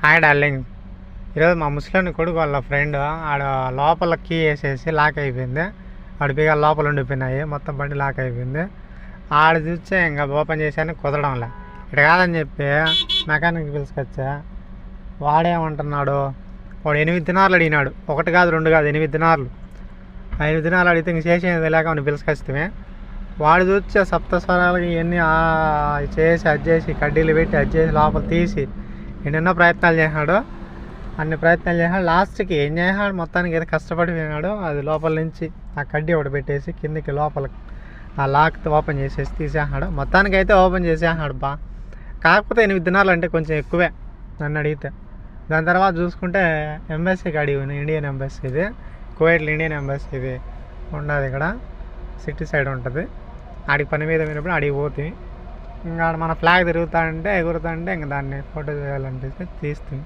Hi darling. ఈరోజు మా ముస్లిం కొడుకు వాళ్ళ ఫ్రెండ్ ఆడ లోపల కీ వేసేసి లాక్ అయిపోయింది. ఆడ బిగా లోపల ఉండిపోయినాయి, మొత్తం బండి లాక్ అయిపోయింది. ఆడ చూస్తే ఇంకా ఓపెన్ చేశాను కుదరడంలే. ఇక్కడ కాదని చెప్పి మెకానిక్ పిలుచుకొచ్చా. వాడేమంటున్నాడు, వాడు 8 దినార్లు అడిగినాడు. 1 కాదు 2 కాదు 8 దినార్లు. 5 దినాలు అడిగితే ఇంక చేసేది లేక వాడిని పిలుచుకొస్తే వాడు చూస్తే సప్తస్వరాలకి ఇవన్నీ చేసి అది చేసి కడ్డీలు పెట్టి అది చేసి లోపల తీసి ఎన్నెన్నో ప్రయత్నాలు చేసినాడు. అన్ని ప్రయత్నాలు చేసినాడు. లాస్ట్కి ఏం చేసినాడు, మొత్తానికి ఏదో కష్టపడిపోయినాడు. అది లోపల నుంచి ఆ కడ్డీ ఒకటి పెట్టేసి కిందకి లోపల ఆ లాక్ ఓపెన్ చేసేసి తీసేసినాడు. మొత్తానికి అయితే ఓపెన్ చేసేసినాడు బా. కాకపోతే 8 దినాలు అంటే కొంచెం ఎక్కువే నన్ను అడిగితే. దాని తర్వాత చూసుకుంటే ఎంబసీకి అడిగి, ఇండియన్ ఎంబసీ ఇది, కువైట్లో ఇండియన్ ఎంబసీ ఇది ఉండదు, ఇక్కడ సిటీ సైడ్ ఉంటుంది. ఆడికి పని మీద పోయినప్పుడు ఆడికి పోతుంది. ఇంకా మన ఫ్లాగ్ తిరుగుతా అంటే ఎగురుతా అంటే ఇంక దాన్ని ఫోటో చేయాలనిపిస్తే తీస్తుంది.